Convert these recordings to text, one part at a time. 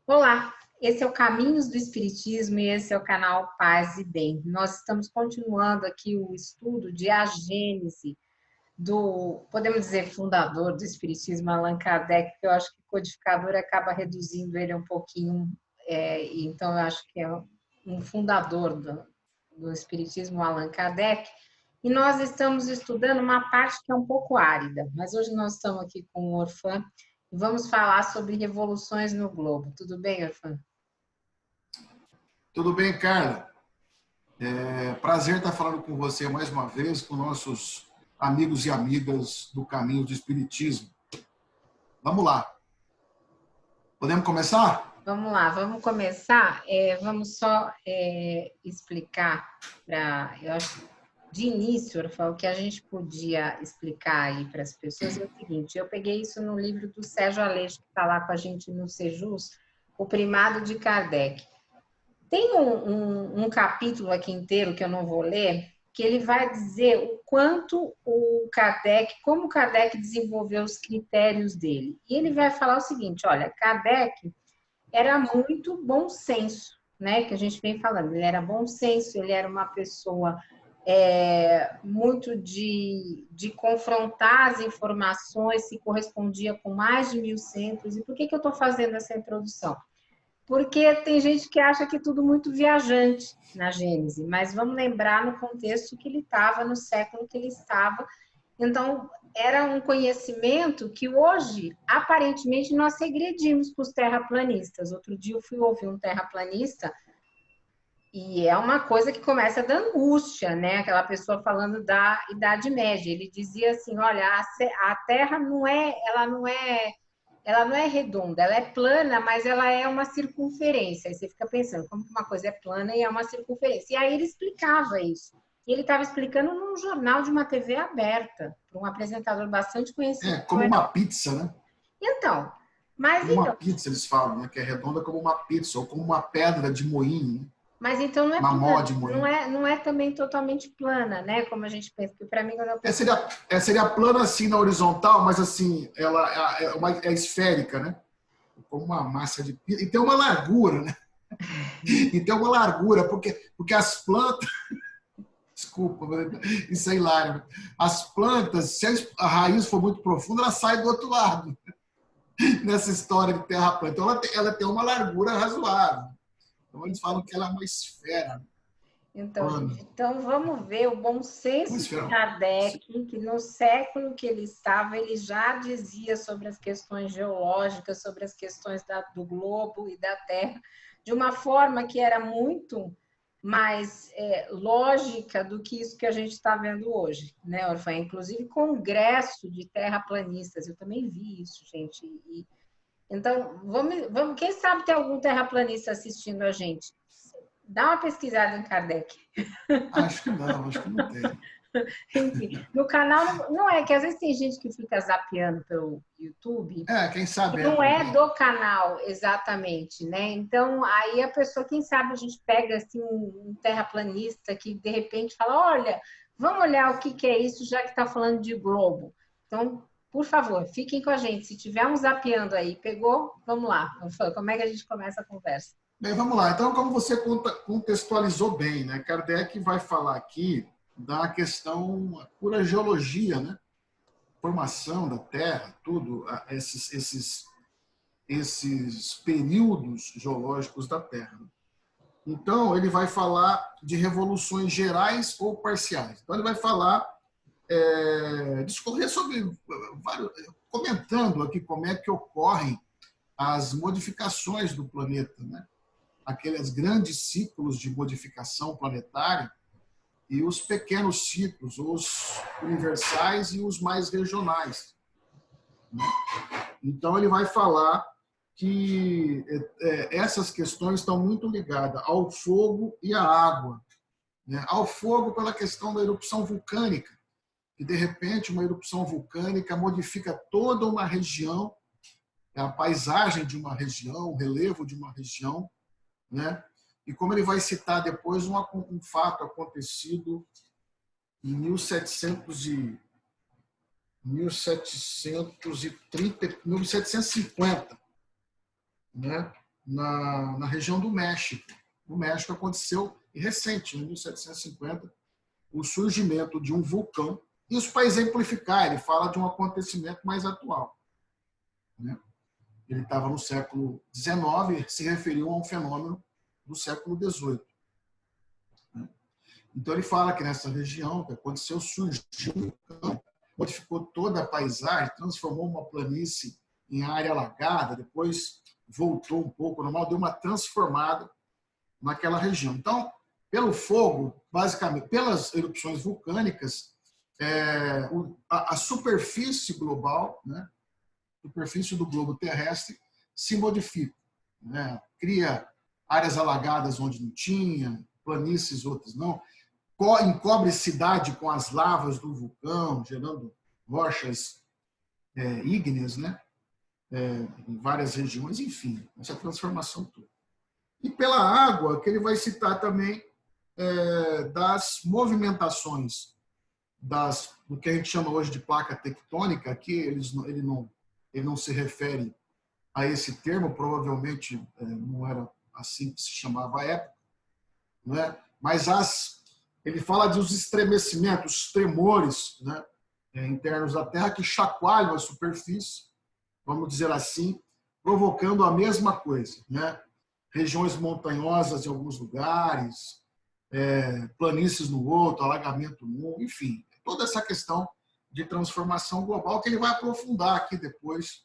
Olá, esse é o Caminhos do Espiritismo e esse é o canal Paz e Bem. Nós estamos continuando aqui o estudo de A Gênese do, podemos dizer, fundador do Espiritismo, Allan Kardec, que eu acho que o codificador acaba reduzindo ele um pouquinho, então eu acho que é um fundador do Espiritismo, Allan Kardec, e nós estamos estudando uma parte que é um pouco árida, mas hoje nós estamos aqui com o Orfan e vamos falar sobre revoluções no globo. Tudo bem, Orfan? Tudo bem, Carla? É prazer estar falando com você mais uma vez, com nossos amigos e amigas do Caminho do Espiritismo. Vamos lá. Podemos começar? Vamos lá, vamos começar. Vamos só explicar eu acho, de início, Orfan, o que a gente podia explicar aí para as pessoas é o seguinte: eu peguei isso no livro do Sérgio Aleixo, que está lá com a gente no Sejus, O Primado de Kardec. Tem um capítulo aqui inteiro que eu não vou ler, que ele vai dizer o quanto o Kardec, como o Kardec desenvolveu os critérios dele. E ele vai falar o seguinte: olha, Kardec era muito bom senso, né? Que a gente vem falando, ele era bom senso, ele era uma pessoa muito de confrontar as informações, se correspondia com mais de 1.100. E por que eu estou fazendo essa introdução? Porque tem gente que acha que é tudo muito viajante na Gênese, mas vamos lembrar no contexto que ele estava, no século que ele estava. Então, era um conhecimento que hoje, aparentemente, nós regredimos para os terraplanistas. Outro dia eu fui ouvir um terraplanista e é uma coisa que começa da angústia, né? Aquela pessoa falando da Idade Média. Ele dizia assim, olha, a Terra ela não é redonda, ela é plana, mas ela é uma circunferência. Aí você fica pensando, como que uma coisa é plana e é uma circunferência? E aí ele explicava isso. E ele estava explicando num jornal de uma TV aberta, para um apresentador bastante conhecido. Como uma pizza, né? Então, mas Como uma então, pizza, eles falam, né? Que é redonda como uma pizza, ou como uma pedra de moinho, né? mas então não é Uma mó plana, de moinho. não é também totalmente plana, né? Como a gente pensa, porque para mim quando eu penso Seria plana assim na horizontal, mas assim, ela é esférica, né? Como uma massa de pizza. E tem uma largura, né? E tem uma largura, porque as plantas. Desculpa, isso é hilário. As plantas, se a raiz for muito profunda, ela sai do outro lado. Nessa história de terra plana. Então, ela tem uma largura razoável. Então, eles falam que ela é uma esfera então, plana. gente, então vamos ver o bom Uma senso de esfera. Kardec, que no século que ele estava, ele já dizia sobre as questões geológicas, sobre as questões do globo e da Terra, de uma forma que era muito mais lógica do que isso que a gente está vendo hoje, né, Orfã? Inclusive congresso de terraplanistas, eu também vi isso, gente. Então, quem sabe tem algum terraplanista assistindo a gente? Dá uma pesquisada em Kardec. Acho que não tem. Enfim, no canal, não é que às vezes tem gente que fica zapeando pelo YouTube, Quem sabe e é não é também. do canal exatamente, né? Então, aí a pessoa, quem sabe a gente pega assim um terraplanista que de repente fala: olha, vamos olhar o que é isso, já que está falando de globo. Então, por favor, fiquem com a gente. Se tivermos zapeando aí, pegou? Vamos lá. Como é que a gente começa a conversa? Bem, vamos lá. Então, como você contextualizou bem, né? Kardec vai falar aqui da questão pura geologia, né? Formação da Terra, tudo, esses períodos geológicos da Terra. Então, ele vai falar de revoluções gerais ou parciais. Então, ele vai falar, discorrer sobre, comentando aqui como é que ocorrem as modificações do planeta, né? Aqueles grandes ciclos de modificação planetária e os pequenos ciclos, os universais e os mais regionais. Então, ele vai falar que essas questões estão muito ligadas ao fogo e à água. Né? Ao fogo pela questão da erupção vulcânica, que, de repente, uma erupção vulcânica modifica toda uma região, a paisagem de uma região, o relevo de uma região, né? E como ele vai citar depois um fato acontecido em 1750, né? na região do México. No México aconteceu, recente, em 1750, o surgimento de um vulcão. Isso para exemplificar, ele fala de um acontecimento mais atual, né? Ele estava no século XIX, se referiu a um fenômeno do século XVIII. Então ele fala que nessa região que aconteceu, surgiu um vulcão, modificou toda a paisagem, transformou uma planície em área alagada, depois voltou um pouco ao normal, deu uma transformada naquela região. Então, pelo fogo, basicamente, pelas erupções vulcânicas, a superfície global, né, a superfície do globo terrestre se modifica, né, cria áreas alagadas onde não tinha, planícies outras não, encobre cidade com as lavas do vulcão, gerando rochas ígneas, né, em várias regiões, enfim, essa transformação toda. E pela água, que ele vai citar também das movimentações do que a gente chama hoje de placa tectônica. Aqui ele não se refere a esse termo, provavelmente não era assim que se chamava à época, né? Mas ele fala dos estremecimentos, os tremores, né, internos da Terra que chacoalham a superfície, vamos dizer assim, provocando a mesma coisa, né? Regiões montanhosas em alguns lugares, planícies no outro, alagamento no outro, enfim, toda essa questão de transformação global que ele vai aprofundar aqui depois.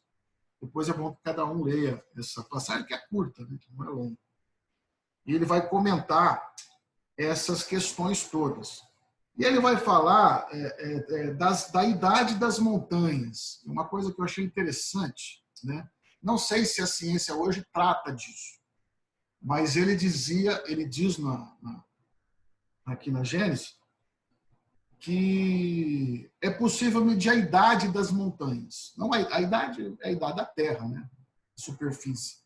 Depois é bom que cada um leia essa passagem, que é curta, né, que não é longa. E ele vai comentar essas questões todas. E ele vai falar da idade das montanhas, uma coisa que eu achei interessante, né? Não sei se a ciência hoje trata disso, mas ele diz aqui na Gênesis que é possível medir a idade das montanhas. Não a idade é a idade da Terra, né? A superfície,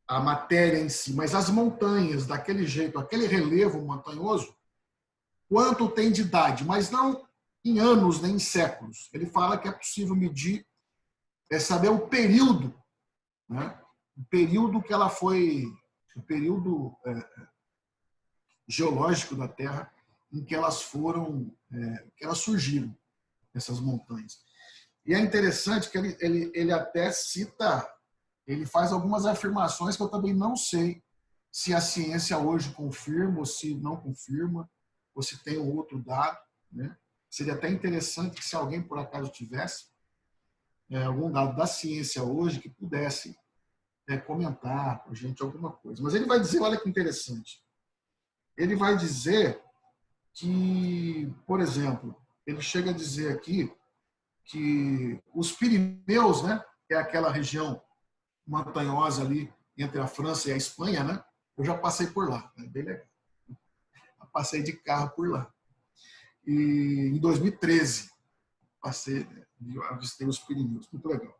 a matéria em si, mas as montanhas daquele jeito, aquele relevo montanhoso, quanto tem de idade, mas não em anos nem em séculos. Ele fala que é possível medir, saber o período, né? O período que ela foi, o período geológico da Terra em que elas que elas surgiram, essas montanhas. E é interessante que ele até cita, ele faz algumas afirmações que eu também não sei se a ciência hoje confirma ou se não confirma, ou se tem um outro dado, né? Seria até interessante que se alguém por acaso tivesse algum dado da ciência hoje que pudesse comentar com a gente alguma coisa. Mas ele vai dizer, olha que interessante, ele vai dizer que, por exemplo, ele chega a dizer aqui que os Pirineus, né, que é aquela região montanhosa ali entre a França e a Espanha, né? Eu já passei por lá, é bem legal. Eu passei de carro por lá. E em 2013 avistei os Pirineus, muito legal.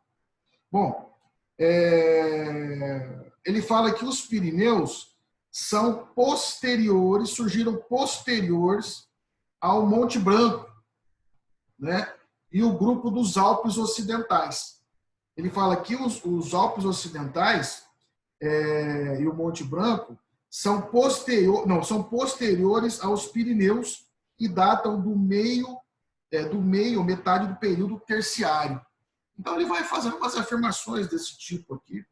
Bom, ele fala que os Pirineus são posteriores, surgiram posteriores ao Monte Branco, né? E o grupo dos Alpes Ocidentais. Ele fala que os Alpes Ocidentais e o Monte Branco são posteriores aos Pirineus e datam do meio, metade do período terciário. Então ele vai fazendo umas afirmações desse tipo aqui.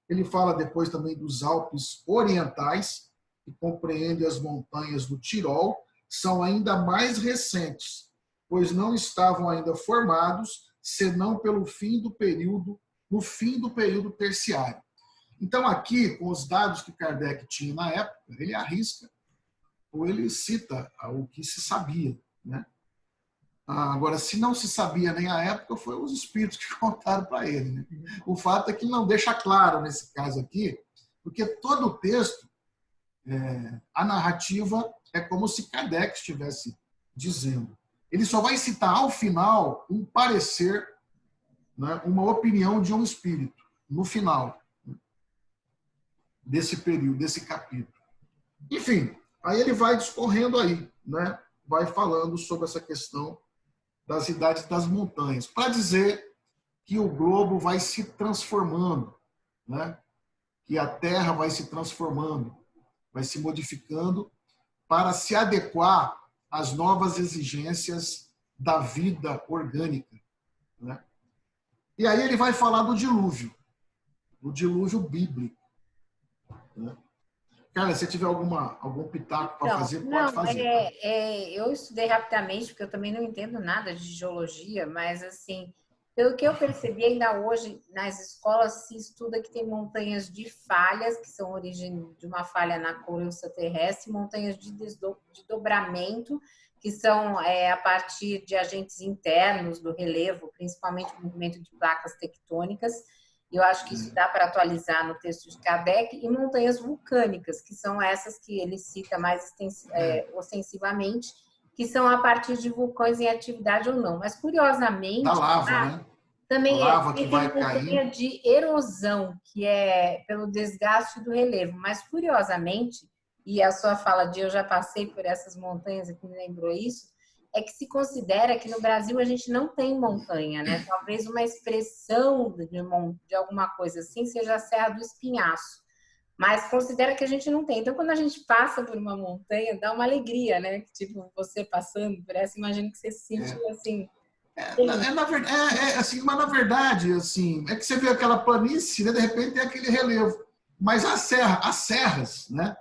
Ele fala depois também dos Alpes Orientais, que compreendem as montanhas do Tirol, são ainda mais recentes, pois não estavam ainda formados, senão no fim do período terciário. Então, aqui, com os dados que Kardec tinha na época, ele arrisca, ou ele cita o que se sabia, né? Agora, se não se sabia nem à época, foi os espíritos que contaram para ele, né? O fato é que não deixa claro nesse caso aqui, porque todo o texto, a narrativa é como se Kardec estivesse dizendo. Ele só vai citar ao final um parecer, né, uma opinião de um espírito, no final, né, desse período, desse capítulo. Enfim, aí ele vai discorrendo aí, né, vai falando sobre essa questão das idades das montanhas, para dizer que o globo vai se transformando, né? que a Terra vai se transformando, vai se modificando para se adequar às novas exigências da vida orgânica, né? E aí ele vai falar do dilúvio bíblico, né? Cara, se tiver algum pitaco para Então, fazer, pode não, fazer, tá? eu estudei rapidamente, porque eu também não entendo nada de geologia, mas assim, pelo que eu percebi, ainda hoje nas escolas se estuda que tem montanhas de falhas, que são origem de uma falha na crosta terrestre, montanhas de desdobramento, que são a partir de agentes internos do relevo, principalmente o movimento de placas tectônicas. Eu acho que isso dá para atualizar no texto de Kardec, e montanhas vulcânicas, que são essas que ele cita mais ostensivamente, que são a partir de vulcões em atividade ou não. Mas, Da curiosamente, lava, né? A também lava que tem vai caindo. montanha de erosão, que é pelo desgaste do relevo. Mas, curiosamente, e a sua fala de eu já passei por essas montanhas, que me lembrou isso, é que se considera que no Brasil a gente não tem montanha, né? Talvez uma expressão de alguma coisa assim seja a Serra do Espinhaço, mas considera que a gente não tem. Então, quando a gente passa por uma montanha, dá uma alegria, né? Tipo, você passando por essa, imagino que você se sentiu assim. Na verdade, assim, mas na verdade, assim, é que você vê aquela planície, né, de repente tem aquele relevo. Mas as serras, né,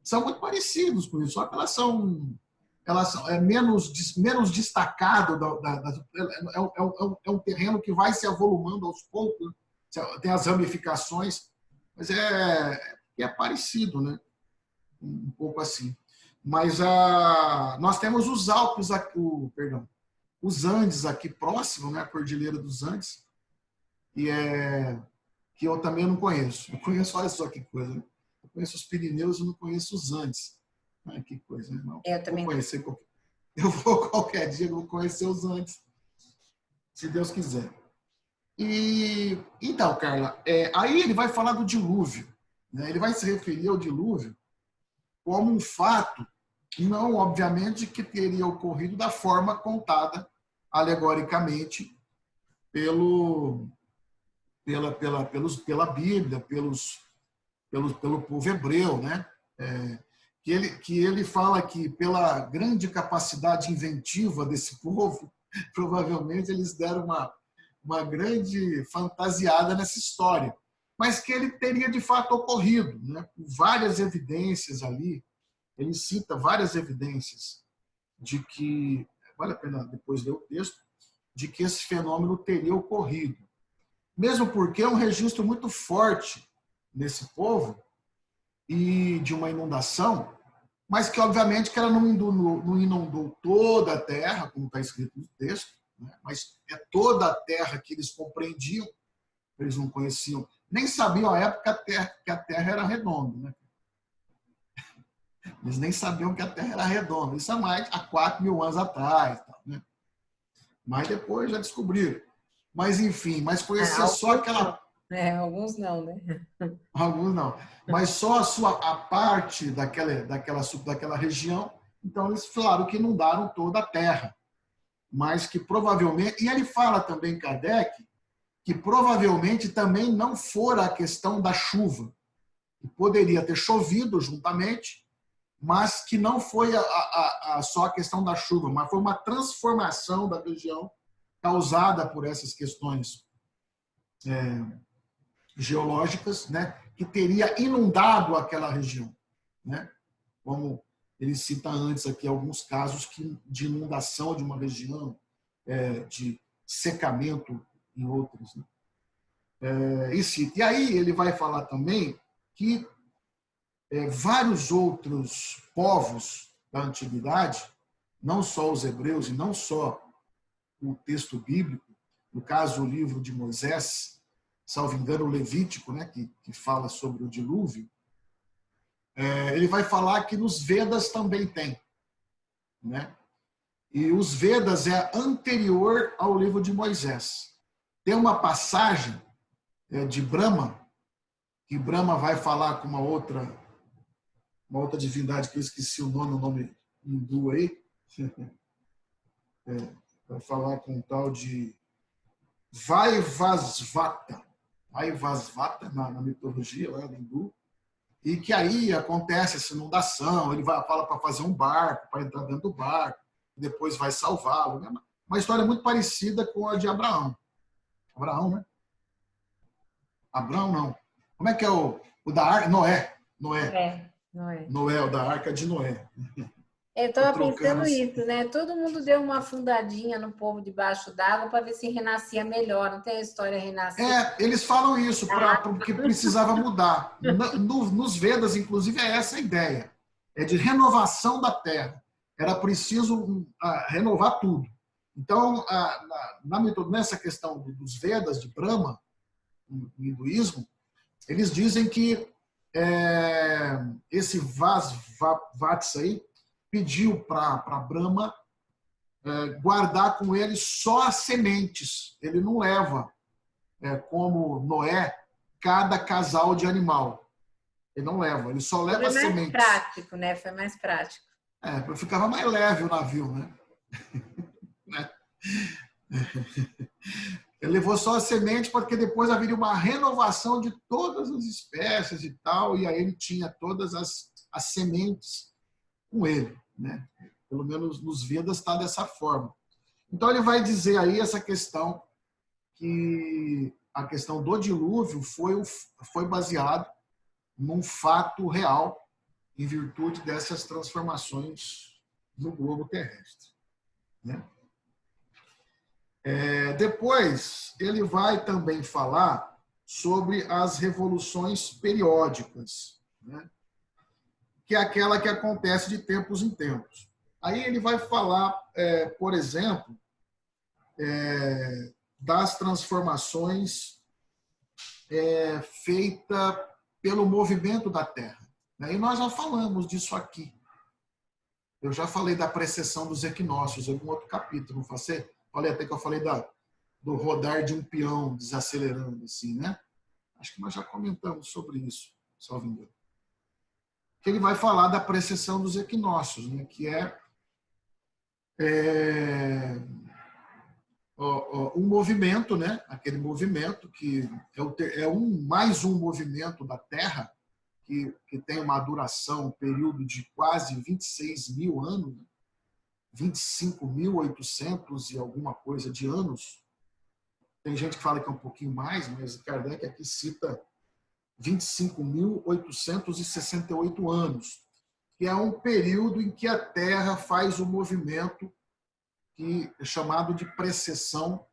são muito parecidos com isso, só que elas são menos destacado é um terreno que vai se avolumando aos poucos, tem as ramificações, mas é parecido, né? Um pouco assim. Mas nós temos os Alpes aqui, perdão, os Andes aqui próximo, né? A Cordilheira dos Andes, que eu também não conheço. Eu conheço, olha só que coisa, né? Eu conheço os Pirineus e não conheço os Andes. Ah, que coisa, né? Não. Eu também não. Eu vou qualquer dia, eu vou conhecer os Andes, se Deus quiser. E então, Carla, aí ele vai falar do dilúvio, né? Ele vai se referir ao dilúvio como um fato, não obviamente que teria ocorrido da forma contada alegoricamente pela Bíblia, pelo povo hebreu, né? Que ele fala que pela grande capacidade inventiva desse povo, provavelmente eles deram uma grande fantasiada nessa história, mas que ele teria de fato ocorrido, né? Várias evidências ali, ele cita várias evidências de que, vale a pena depois ler o texto, de que esse fenômeno teria ocorrido. Mesmo porque é um registro muito forte nesse povo e de uma inundação, mas que obviamente que ela não inundou toda a terra, como está escrito no texto, né? Mas é toda a terra que eles compreendiam, eles não conheciam, nem sabiam à época que a terra era redonda, né? Eles nem sabiam que a terra era redonda, isso há 4.000 anos atrás, né? Mas depois já descobriram. Mas enfim, mas conhecia só aquela... Alguns não, né? Alguns não. Mas só a parte daquela região. Então, eles falaram que inundaram toda a terra. Mas que provavelmente... E ele fala também, Kardec, que provavelmente também não fora a questão da chuva. Que poderia ter chovido juntamente, mas que não foi só a questão da chuva, mas foi uma transformação da região causada por essas questões geológicas, né, que teria inundado aquela região, né? Como ele cita antes aqui alguns casos de inundação de uma região, de secamento em outras, né? E aí ele vai falar também que vários outros povos da antiguidade, não só os hebreus e não só o texto bíblico, no caso o livro de Moisés, salvo engano, o Levítico, né, que fala sobre o dilúvio, ele vai falar que nos Vedas também tem, né? E os Vedas é anterior ao livro de Moisés. Tem uma passagem de Brahma, que Brahma vai falar com uma outra divindade que eu esqueci o nome hindu aí, vai falar com um tal de Vaivasvata. Vaivasvata, na mitologia lá do hindu, e que aí acontece essa inundação, ele fala para fazer um barco, para entrar dentro do barco, depois vai salvá-lo. Né? Uma história muito parecida com a de Abraão. Abraão, né? Abraão, não. Como é que é o da Arca? Noé. Noé, o da Arca de Noé. Eu estava pensando isso, né? Todo mundo deu uma afundadinha no povo debaixo d'água para ver se renascia melhor. Não tem a história renascer? Eles falam isso porque precisava mudar. Nos Vedas, inclusive, é essa a ideia. É de renovação da Terra. Era preciso renovar tudo. Então, nessa questão dos Vedas, de Brahma, no hinduísmo, eles dizem que esse Vaivasvata aí pediu para Brahma guardar com ele só as sementes. Ele não leva, como Noé, cada casal de animal. Ele não leva, ele só leva as sementes. Foi mais prático, né? Foi mais prático. Ficava mais leve o navio, né? Ele levou só a semente porque depois haveria uma renovação de todas as espécies e tal, e aí ele tinha todas as sementes com ele, né? Pelo menos nos Vedas está dessa forma. Então ele vai dizer aí essa questão, que a questão do dilúvio foi baseado num fato real em virtude dessas transformações no globo terrestre, né? Depois, ele vai também falar sobre as revoluções periódicas, né? Que é aquela que acontece de tempos em tempos. Aí ele vai falar, por exemplo, das transformações feitas pelo movimento da Terra. E nós já falamos disso aqui. Eu já falei da precessão dos equinócios em algum outro capítulo, não falei? Até que eu falei do rodar de um peão desacelerando, assim, né? Acho que nós já comentamos sobre isso, salvo engano. Que ele vai falar da precessão dos equinócios, né? Que é um movimento, né? Aquele movimento que mais um movimento da Terra que tem uma duração, um período de quase 26 mil anos, 25.800 e alguma coisa de anos. Tem gente que fala que é um pouquinho mais, mas Kardec aqui cita 25.868 anos, que é um período em que a Terra faz o movimento que é chamado de precessão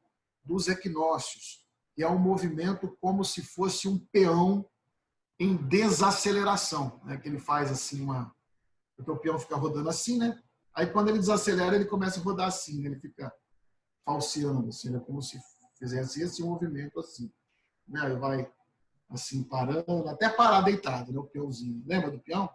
dos equinócios, que é um movimento como se fosse um peão em desaceleração, né? Que ele faz assim porque o peão fica rodando assim, né? Aí, quando ele desacelera, ele começa a rodar assim, ele fica falseando, assim, né? Como se fizesse esse movimento assim. Né? Aí vai assim, parando, até parar deitado, né? O peãozinho. Lembra do peão?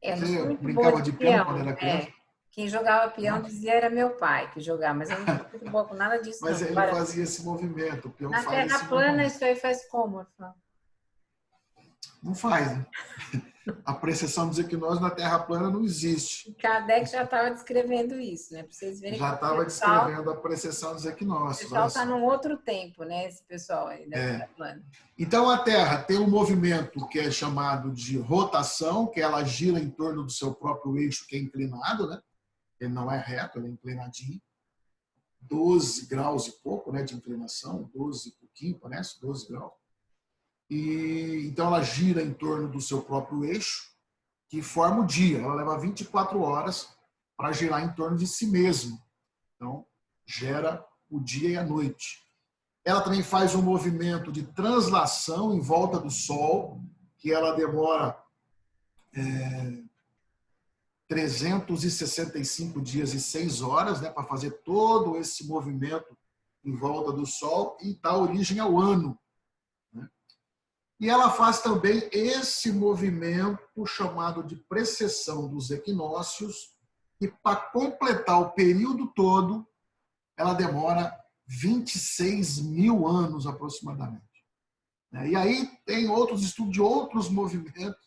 Você brincava de peão quando era criança? Quem jogava peão dizia era meu pai que jogava, mas eu não sou muito boa com nada disso. Mas não. Ele fazia esse movimento. O peão na faz Terra plana, movimento. Isso aí faz como, Orfão? Não faz, né? A precessão dos equinócios na Terra plana não existe. Kardec já estava descrevendo isso, né? Para vocês verem. Já estava descrevendo a precessão dos equinócios. O pessoal está num outro tempo, né? Esse pessoal aí da Terra plana. Então, a Terra tem um movimento que é chamado de rotação, que ela gira em torno do seu próprio eixo, que é inclinado, né? Ele não é reto, ele é inclinadinho. 12 graus e pouco, né, de inclinação, 12 e pouquinho, parece, 12 graus. E então ela gira em torno do seu próprio eixo, que forma o dia. Ela leva 24 horas para girar em torno de si mesma. Então, gera o dia e a noite. Ela também faz um movimento de translação em volta do Sol, que ela demora 365 dias e 6 horas, né, para fazer todo esse movimento em volta do Sol e dá origem ao ano. E ela faz também esse movimento chamado de precessão dos equinócios, e para completar o período todo, ela demora 26 mil anos aproximadamente. E aí tem outros estudos de outros movimentos,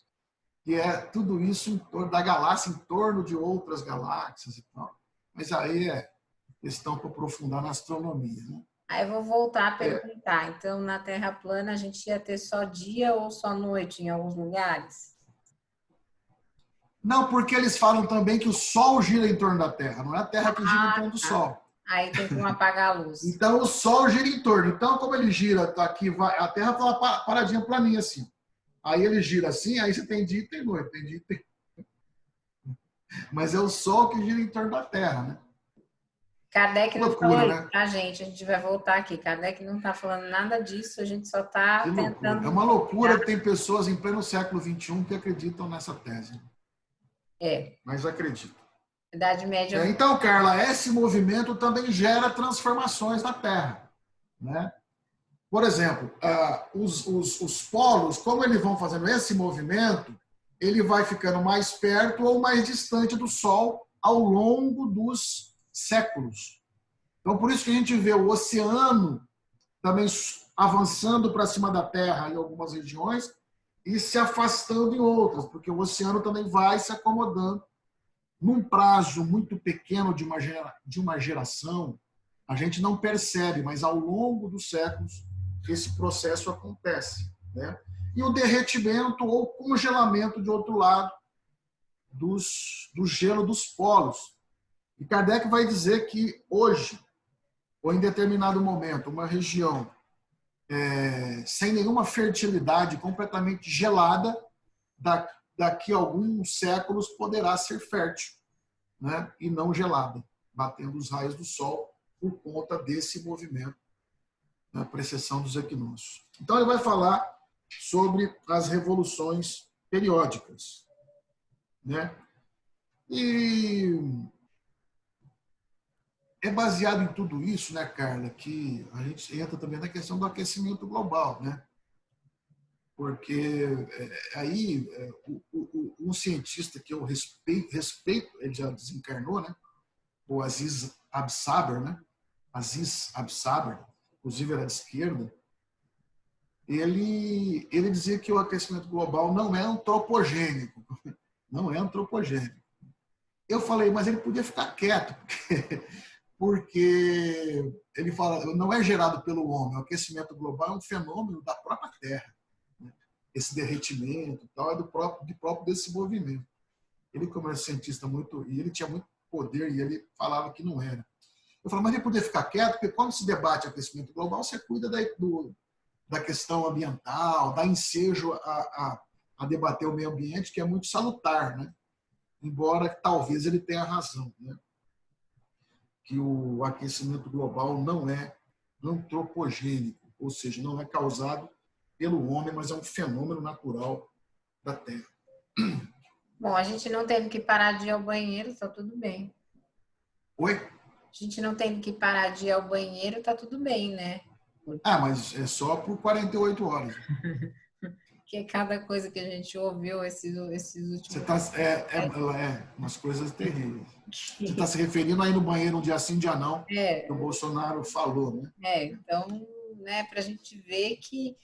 que é tudo isso em torno da galáxia, em torno de outras galáxias e tal. Mas aí é questão para aprofundar na astronomia, né? Aí eu vou voltar a perguntar. Então, na Terra plana, a gente ia ter só dia ou só noite em alguns lugares? Não, porque eles falam também que o Sol gira em torno da Terra, não é a Terra que gira em torno do Tá. Sol. Aí tem como apagar a luz. Então, o Sol gira em torno. Então, como ele gira, tá aqui, a Terra está uma paradinha planinha assim. Aí ele gira assim, aí você tem dia e tem noite. Tem dia e tem... Mas é o Sol que gira em torno da Terra, né? Kardec Que não falou loucura, isso né? pra gente. A gente vai voltar aqui. Kardec não está falando nada disso. A gente só está Que loucura. É tentando uma loucura que duvidar. tem pessoas em pleno século XXI que acreditam nessa tese. É, Mas acreditam. Idade Média. Então, Carla, esse movimento também gera transformações na Terra, né? Por exemplo, os polos, como eles vão fazendo esse movimento, ele vai ficando mais perto ou mais distante do Sol ao longo dos séculos. Então, por isso que a gente vê o oceano também avançando para cima da Terra em algumas regiões e se afastando em outras, porque o oceano também vai se acomodando. Num prazo muito pequeno de uma geração, a gente não percebe, mas ao longo dos séculos esse processo acontece, né? E o derretimento ou congelamento de outro lado do gelo dos polos. E Kardec vai dizer que hoje, ou em determinado momento, uma região sem nenhuma fertilidade, completamente gelada, daqui a alguns séculos poderá ser fértil, né? E não gelada, batendo os raios do sol por conta desse movimento na precessão dos equinócios. Então, ele vai falar sobre as revoluções periódicas, né? E é baseado em tudo isso, né, Carla, que a gente entra também na questão do aquecimento global, né? Porque aí um cientista que eu respeito, ele já desencarnou, né? O Aziz Absaber, né? Aziz Absaber, inclusive era de esquerda, ele dizia que o aquecimento global não é antropogênico. Não é antropogênico. Eu falei, mas ele podia ficar quieto, porque ele fala, não é gerado pelo homem. O aquecimento global é um fenômeno da própria Terra. Esse derretimento e tal é do próprio desse movimento. Ele, como era cientista muito, e ele tinha muito poder, e ele falava que não era. Eu falei, mas ele podia ficar quieto, porque quando se debate aquecimento global, você cuida da questão ambiental, dá ensejo a debater o meio ambiente, que é muito salutar, né? Embora talvez ele tenha razão, né? Que o aquecimento global não é antropogênico, ou seja, não é causado pelo homem, mas é um fenômeno natural da Terra. Bom, a gente não teve que parar de ir ao banheiro, tá tudo bem. Oi? A gente não teve que parar de ir ao banheiro, tá tudo bem, né? Ah, mas é só por 48 horas. Porque cada coisa que a gente ouviu esses Você últimos tá, umas coisas terríveis. Você está se referindo aí no banheiro um dia sim, um dia não, que o Bolsonaro falou, né? Então, né, para a gente ver que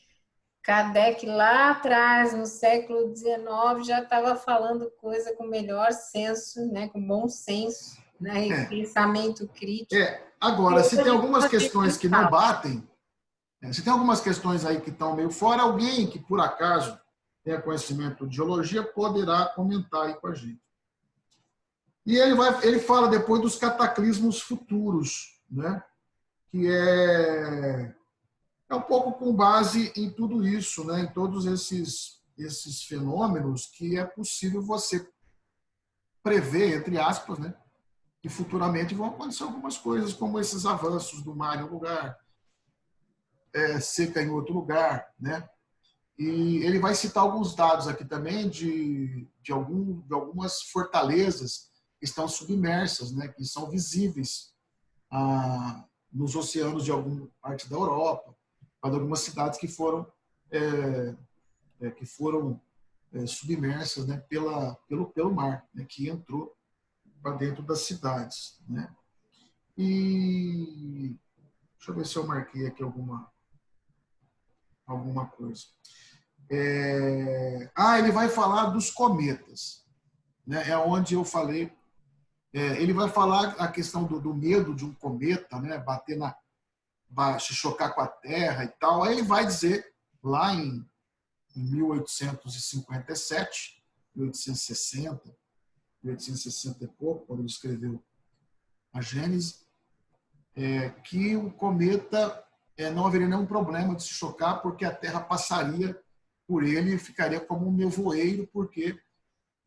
Kardec lá atrás, no século XIX, já estava falando coisa com melhor senso, né, com bom senso, né, e pensamento crítico. Agora, se tem algumas Hoje questões que não batem, se tem algumas questões aí que estão meio fora, alguém que por acaso tenha conhecimento de geologia poderá comentar aí com a gente. E ele fala depois dos cataclismos futuros, né? Que é um pouco com base em tudo isso, né? Em todos esses fenômenos que é possível você prever, entre aspas, né? Que futuramente vão acontecer algumas coisas, como esses avanços do mar em um lugar, seca em outro lugar, né? E ele vai citar alguns dados aqui também de algumas fortalezas que estão submersas, né? Que são visíveis nos oceanos de alguma parte da Europa, de algumas cidades que foram submersas, né? Pelo mar, né? Que entrou para dentro das cidades, né? E deixa eu ver se eu marquei aqui alguma coisa. Ele vai falar dos cometas, né? É onde eu falei. Ele vai falar a questão do medo de um cometa, né? vai se chocar com a Terra e tal. Aí ele vai dizer, lá em 1857, 1860, 1860 e pouco, quando ele escreveu a Gênese, que o cometa não haveria nenhum problema de se chocar, porque a Terra passaria por ele e ficaria como um nevoeiro, porque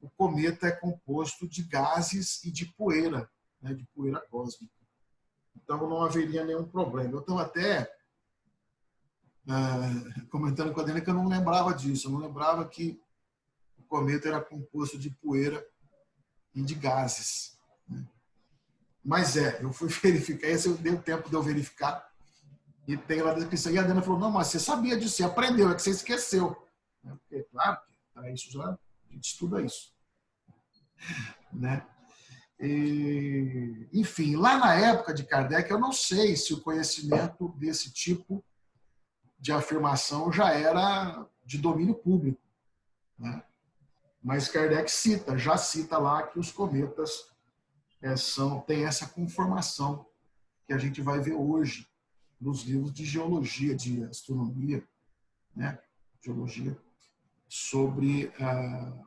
o cometa é composto de gases e de poeira, né, de poeira cósmica. Então não haveria nenhum problema. Eu estava até comentando com a Dani que eu não lembrava disso, eu não lembrava que o cometa era composto de poeira e de gases, né? Mas eu fui verificar, esse deu tempo de eu verificar, e tem lá a descrição. E a Dana falou, não, mas você sabia disso, você aprendeu, é que você esqueceu. Porque, claro, isso já, a gente estuda isso, né? Enfim, lá na época de Kardec, eu não sei se o conhecimento desse tipo de afirmação já era de domínio público, né? Mas Kardec já cita lá que os cometas têm essa conformação que a gente vai ver hoje nos livros de geologia, de astronomia, né? Geologia, sobre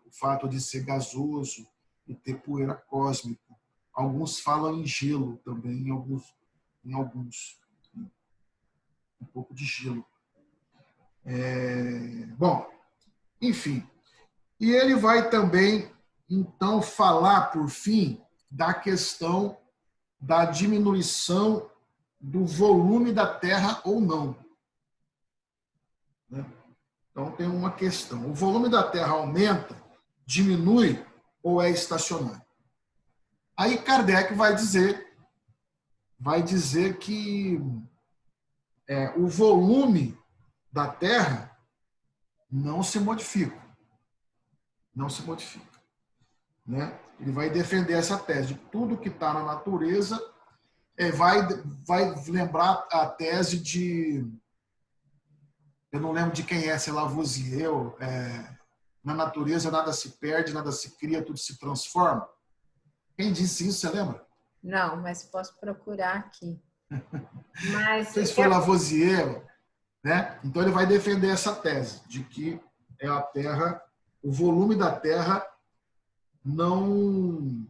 o fato de ser gasoso e ter poeira cósmica. Alguns falam em gelo também, em alguns um pouco de gelo. Bom, enfim. E ele vai também, então, falar, por fim, da questão da diminuição do volume da Terra ou não, né? Então, tem uma questão. O volume da Terra aumenta, diminui ou é estacionário? Aí Kardec vai dizer que o volume da Terra não se modifica. Não se modifica, né? Ele vai defender essa tese de tudo que está na natureza, vai lembrar a tese de... Eu não lembro de quem é Lavoisier, na natureza nada se perde, nada se cria, tudo se transforma. Quem disse isso, você lembra? Não, mas posso procurar aqui. Mas não sei se foi Lavoisier, né? Então ele vai defender essa tese de que a Terra, o volume da Terra não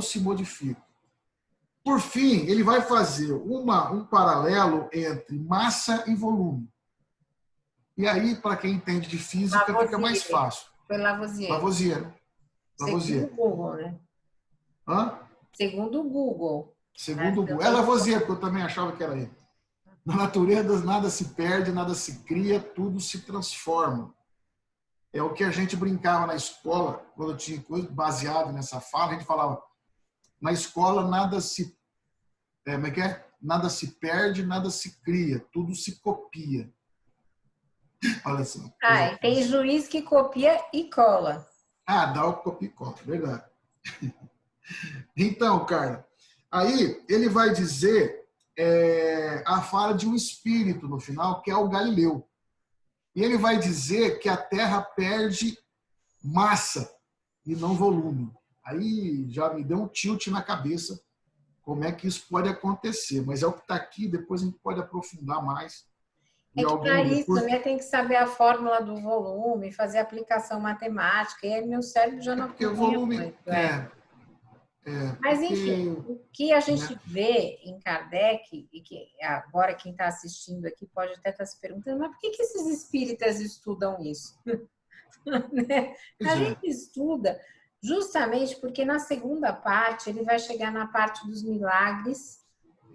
se modifica. Por fim, ele vai fazer um paralelo entre massa e volume. E aí, para quem entende de física, Lavoisier. Fica mais fácil. Foi Lavoisier. Lavoisier. Segundo o Google, né? Hã? Segundo o Google. Segundo o Google. É Lavoisier, porque eu também achava que era ele. Na natureza, nada se perde, nada se cria, tudo se transforma. É o que a gente brincava na escola, quando tinha coisa baseado nessa fala, a gente falava, na escola nada se... como é que é? Nada se perde, nada se cria, tudo se copia. Olha só. E tem juiz que copia e cola. Dá o copia e cola, verdade. Então, Carla, aí ele vai dizer a fala de um espírito no final, que é o Galileu. E ele vai dizer que a Terra perde massa e não volume. Aí já me deu um tilt na cabeça como é que isso pode acontecer. Mas é o que está aqui, depois a gente pode aprofundar mais. É que para isso também tem que saber a fórmula do volume, fazer aplicação matemática, e aí meu cérebro já não acompanha. Porque o volume... Mas, enfim, o que a gente vê em Kardec, e que agora quem está assistindo aqui pode até estar se perguntando, mas por que esses espíritas estudam isso? A gente estuda justamente porque na segunda parte ele vai chegar na parte dos milagres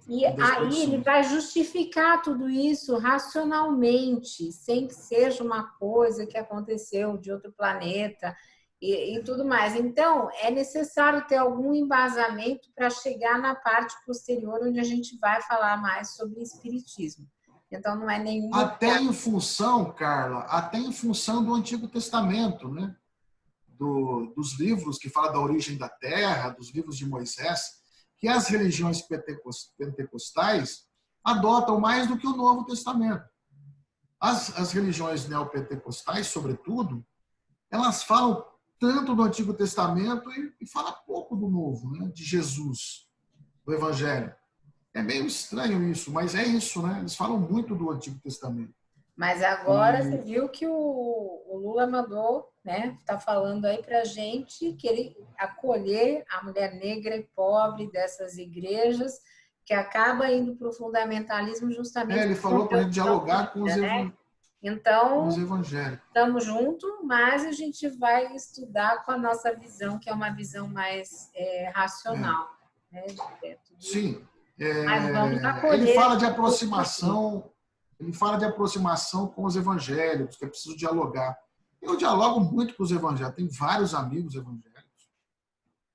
e aí ele vai justificar tudo isso racionalmente, sem que seja uma coisa que aconteceu de outro planeta e tudo mais. Então, é necessário ter algum embasamento para chegar na parte posterior, onde a gente vai falar mais sobre espiritismo. Então, não é nenhum... Até em função, Carla, até em função do Antigo Testamento, né? Dos livros que falam da origem da Terra, dos livros de Moisés, que as religiões pentecostais adotam mais do que o Novo Testamento. As religiões neopentecostais, sobretudo, elas falam tanto do Antigo Testamento e falam pouco do Novo, né? De Jesus, do Evangelho. É meio estranho isso, mas é isso, né? Eles falam muito do Antigo Testamento. Mas agora você viu que o Lula mandou, né? Está falando aí para a gente que ele acolher a mulher negra e pobre dessas igrejas, que acaba indo para o fundamentalismo justamente Ele falou para a gente dialogar com os, né? Então, evangélicos. Estamos juntos, mas a gente vai estudar com a nossa visão, que é uma visão mais racional. Né? Sim. Mas vamos acolher. Ele fala de aproximação. Ele fala de aproximação com os evangélicos, que é preciso dialogar. Eu dialogo muito com os evangélicos, tenho vários amigos evangélicos,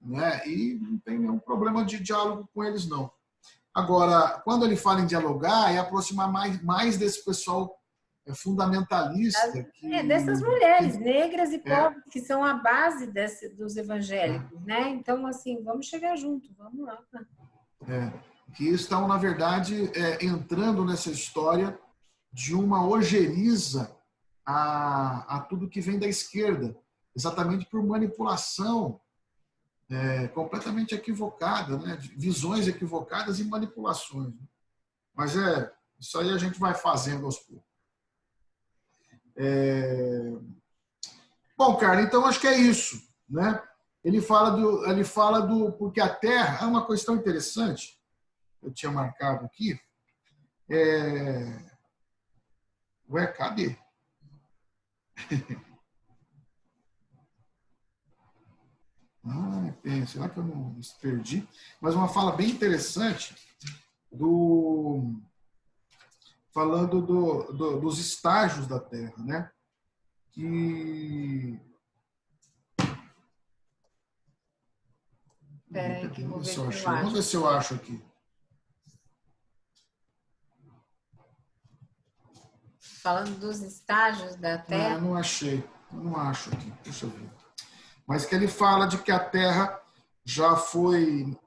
né? E não tem nenhum problema de diálogo com eles, não. Agora, quando ele fala em dialogar, é aproximar mais desse pessoal fundamentalista. Dessas mulheres negras e pobres, que são a base dos evangélicos, né? Então, assim, vamos chegar junto, vamos lá. Que estão, na verdade, entrando nessa história de uma ojeriza a tudo que vem da esquerda, exatamente por manipulação completamente equivocada, né? Visões equivocadas e manipulações. Mas isso aí a gente vai fazendo aos poucos. Bom, cara, então acho que é isso, né? Ele fala do porque a Terra é uma questão interessante. Eu tinha marcado aqui. Ué, cadê? Será que eu não perdi? Mas uma fala bem interessante falando dos estágios da Terra, né? Peraí, que eu vou ver se eu acho. Vamos ver se eu acho aqui. Falando dos estágios da Terra. Não achei. Eu não acho aqui. Deixa eu ver. Mas que ele fala de que a Terra já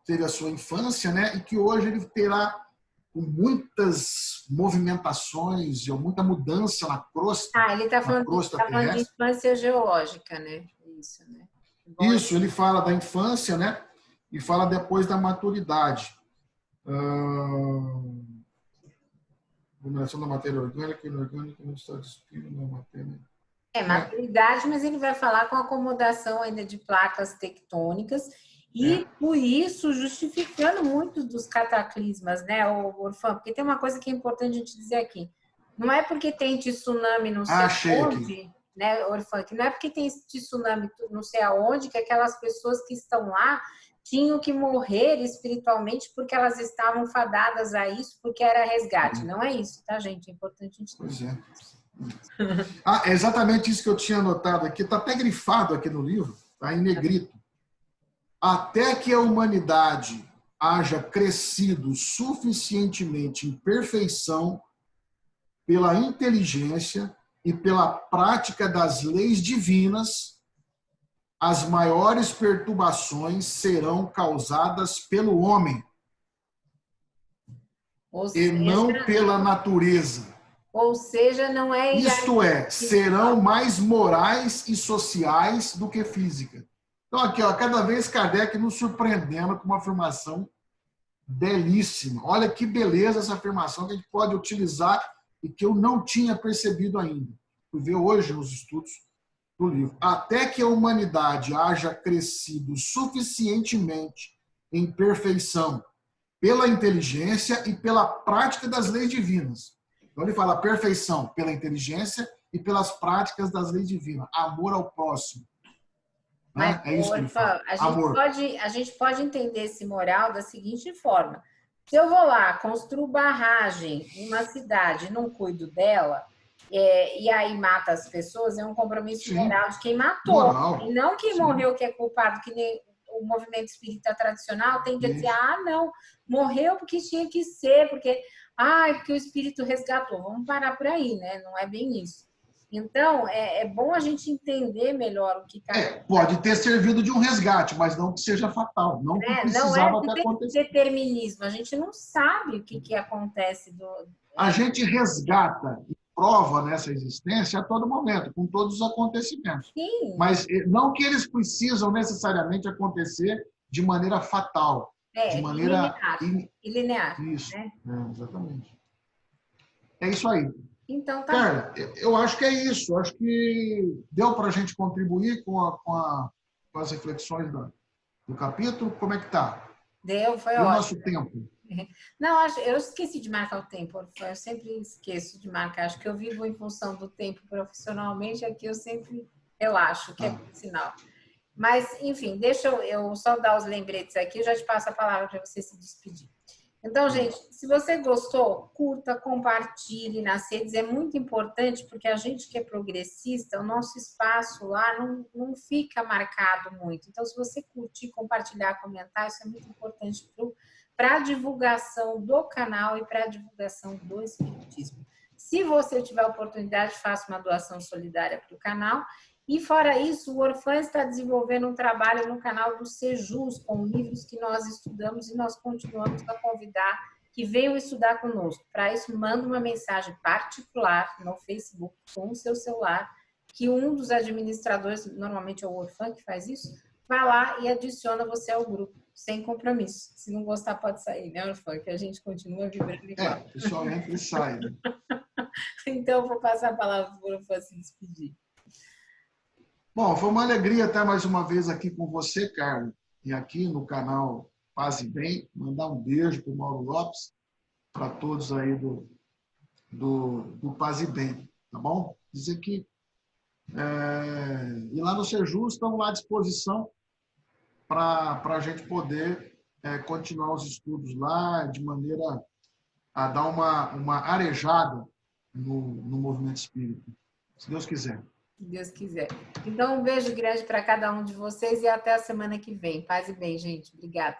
teve a sua infância, né? E que hoje ele terá muitas movimentações e muita mudança na crosta. Ele está falando de infância geológica, né? Isso, né? Isso, ele fala da infância, né? E fala depois da maturidade. Dominação da matéria orgânica e inorgânica no estado de espírito da matéria. Maturidade, mas ele vai falar com acomodação ainda de placas tectônicas e, por isso, justificando muito dos cataclismas, né, Orfan? Porque tem uma coisa que é importante a gente dizer aqui. Não é porque tem tsunami não sei onde, né, Orfan? Que não é porque tem tsunami não sei aonde que aquelas pessoas que estão lá tinham que morrer espiritualmente porque elas estavam fadadas a isso, porque era resgate. Não é isso, tá, gente? É importante a gente... Pois é. É exatamente isso que eu tinha anotado aqui. Está até grifado aqui no livro, está em negrito. Até que a humanidade haja crescido suficientemente em perfeição pela inteligência e pela prática das leis divinas, as maiores perturbações serão causadas pelo homem e não pela natureza. Ou seja, não é... Isto é, serão mais morais e sociais do que física. Então, aqui, cada vez Kardec nos surpreendendo com uma afirmação belíssima. Olha que beleza essa afirmação que a gente pode utilizar e que eu não tinha percebido ainda. Fui ver hoje nos estudos do livro. Até que a humanidade haja crescido suficientemente em perfeição pela inteligência e pela prática das leis divinas. Então ele fala perfeição pela inteligência e pelas práticas das leis divinas. Amor ao próximo. Mas, é isso que ele fala. A gente pode entender esse moral da seguinte forma. Se eu vou lá, construo barragem em uma cidade e não cuido dela, e aí mata as pessoas, é um compromisso moral de quem matou. Moral. E não quem morreu que é culpado, que nem o movimento espírita tradicional tem que dizer, não, morreu porque tinha que ser, porque o espírito resgatou. Vamos parar por aí, né? Não é bem isso. Então, é bom a gente entender melhor o que está... Pode ter servido de um resgate, mas não que seja fatal. Não que precisava ter acontecido. Determinismo. A gente não sabe o que acontece. A gente resgata e prova nessa existência a todo momento, com todos os acontecimentos. Sim. Mas não que eles precisam necessariamente acontecer de maneira fatal. de maneira... E linear. Isso, Né? Exatamente. É isso aí. Então, tá. Cara, eu acho que é isso. Acho que deu para a gente contribuir com as reflexões do capítulo. Como é que tá? Deu, foi E o ótimo. nosso tempo? Não, eu esqueci de marcar o tempo, eu sempre esqueço de marcar. Acho que eu vivo em função do tempo profissionalmente, aqui eu sempre relaxo, que é sinal. Mas, enfim, deixa eu só dar os lembretes aqui, eu já te passo a palavra para você se despedir. Então, gente, se você gostou, curta, compartilhe nas redes, é muito importante, porque a gente que é progressista, o nosso espaço lá não fica marcado muito. Então, se você curtir, compartilhar, comentar, isso é muito importante para a divulgação do canal e para a divulgação do Espiritismo. Se você tiver a oportunidade, faça uma doação solidária para o canal. E fora isso, o Orfãs está desenvolvendo um trabalho no canal do Sejus, com livros que nós estudamos e nós continuamos a convidar que venham estudar conosco. Para isso, manda uma mensagem particular no Facebook com o seu celular, que um dos administradores, normalmente é o Orfã que faz isso, vai lá e adiciona você ao grupo, sem compromisso. Se não gostar, pode sair, né, Orfã? Que a gente continua vibrando igual. O pessoal entra e sai. Né? Então, eu vou passar a palavra para o Orfã se despedir. Bom, foi uma alegria estar mais uma vez aqui com você, Carla, e aqui no canal Paz e Bem. Mandar um beijo para o Mauro Lopes, para todos aí do Paz e Bem, tá bom? Dizer que e lá no Sejus estão lá à disposição para a gente poder continuar os estudos lá de maneira a dar uma arejada no movimento espírita, se Deus quiser. Se Deus quiser. Então, um beijo grande para cada um de vocês e até a semana que vem. Paz e bem, gente. Obrigada.